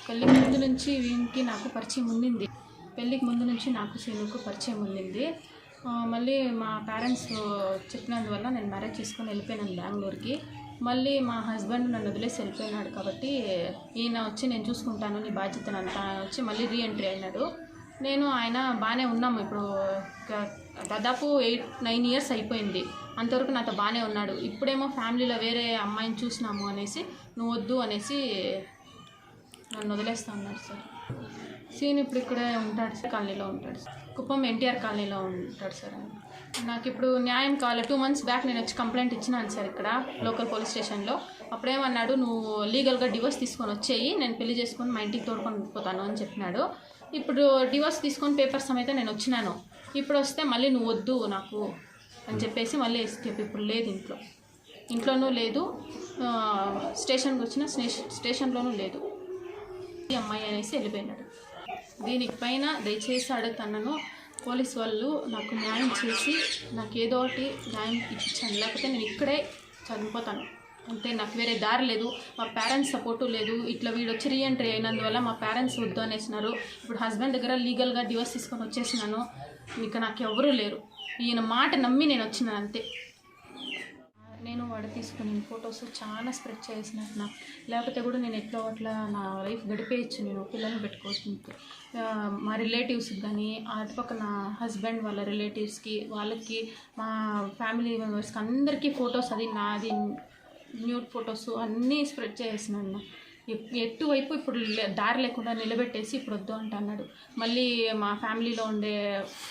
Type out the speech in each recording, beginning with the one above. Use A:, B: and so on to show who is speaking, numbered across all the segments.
A: పెళ్ళికి ముందు నుంచి వీనికి నాకు పరిచయం ఉండింది. పెళ్ళికి ముందు నుంచి నాకు సీనుకు పరిచయం ఉండింది. మళ్ళీ మా పేరెంట్స్ చెప్పినందువల్ల నేను మ్యారేజ్ చేసుకొని వెళ్ళిపోయినాను బెంగళూరుకి. మళ్ళీ మా హస్బెండ్ నన్ను వదిలేసి వెళ్ళిపోయినాడు కాబట్టి ఈయన వచ్చి నేను చూసుకుంటాను నీ బాధ్యతనంతా వచ్చి మళ్ళీ రీఎంట్రీ అయినాడు. నేను ఆయన బాగానే ఉన్నాము. ఇప్పుడు దాదాపు 8-9 ఇయర్స్ అయిపోయింది. అంతవరకు నాతో బాగానే ఉన్నాడు. ఇప్పుడేమో ఫ్యామిలీలో వేరే అమ్మాయిని చూసినాము అనేసి నువ్వు వద్దు అనేసి నన్ను వదిలేస్తా ఉన్నాడు సార్. సీన్ ఇప్పుడు ఇక్కడే ఉంటాడు సార్, కాలనీలో ఉంటాడు సార్, కుప్పం ఎన్టీఆర్ కాలనీలో ఉంటాడు సార్. నాకు ఇప్పుడు న్యాయం కావాలి. 2 months బ్యాక్ నేను వచ్చి కంప్లైంట్ ఇచ్చినాను సార్ ఇక్కడ లోకల్ పోలీస్ స్టేషన్లో. అప్పుడేమన్నాడు, నువ్వు లీగల్గా డివోర్స్ తీసుకొని వచ్చేయి, నేను పెళ్లి చేసుకొని మా ఇంటికి తోడుకొని పోతాను అని చెప్పినాడు. ఇప్పుడు డివోర్స్ తీసుకొని పేపర్స్ సమేత నేను వచ్చినాను. ఇప్పుడు వస్తే మళ్ళీ నువ్వు వద్దు నాకు అని చెప్పేసి మళ్ళీ ఎస్కేప్. ఇప్పుడు లేదు, ఇంట్లోనూ లేదు, స్టేషన్కి వచ్చిన స్టేషన్లోనూ లేదు. ఈ అమ్మాయి అనేసి వెళ్ళిపోయినాడు. దీనికి పైన దయచేసి అడుగుతున్నాను, పోలీస్ వాళ్ళు నాకు న్యాయం చేసి నాకు ఏదో ఒకటి న్యాయం ఇప్పించాను, లేకపోతే నేను ఇక్కడే చనిపోతాను. అంటే నాకు వేరే దారి లేదు. మా పేరెంట్స్ సపోర్టు లేదు. ఇట్లా వీడు వచ్చి రీఎంట్రీ అయినందువల్ల మా పేరెంట్స్ వద్దు అనేసినారు. ఇప్పుడు హస్బెండ్ దగ్గర లీగల్గా డివోర్స్ తీసుకొని వచ్చేసినాను. ఇంకా నాకు ఎవరూ లేరు. ఈయన మాట నమ్మి నేను వచ్చినాను అంతే. నేను వాడు తీసుకుని ఫొటోస్ చాలా స్ప్రెడ్ చేసినట్టు, లేకపోతే కూడా నేను ఎట్లా అట్లా నా లైఫ్ గడిపేయచ్చు, నేను పిల్లల్ని పెట్టుకోవచ్చు. మా రిలేటివ్స్కి కానీ అటుపక్క నా హస్బెండ్ వాళ్ళ రిలేటివ్స్కి వాళ్ళకి మా ఫ్యామిలీ మెంబర్స్కి అందరికీ ఫొటోస్ అది నాది న్యూడ్ ఫొటోస్ అన్నీ స్ప్రెడ్ చేసినాను. ఎటువైపు ఇప్పుడు దారి లేకుండా నిలబెట్టేసి ఇప్పుడు వద్దు అంటున్నాడు. మళ్ళీ మా ఫ్యామిలీలో ఉండే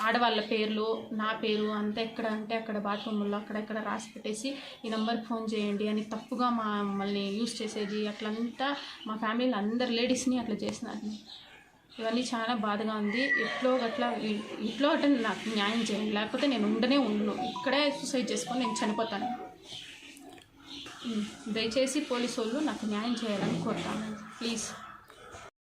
A: ఆడవాళ్ళ పేర్లు, నా పేరు అంతా ఎక్కడ అంటే అక్కడ బాత్రూంలో అక్కడెక్కడ రాసి పెట్టేసి ఈ నెంబర్కి ఫోన్ చేయండి అని తప్పుగా మమ్మల్ని యూజ్ చేసేది. అట్లంతా మా ఫ్యామిలీలో అందరు లేడీస్ని అట్లా చేసినారు. ఇవన్నీ చాలా బాధగా ఉంది. ఇట్లో అట్లా నాకు న్యాయం చేయండి, లేకపోతే నేను ఉండను, ఇక్కడే సూసైడ్ చేసుకొని నేను చనిపోతాను. దయచేసి పోలీసు వాళ్ళు నాకు న్యాయం చేయాలని కోరుతాను, ప్లీజ్.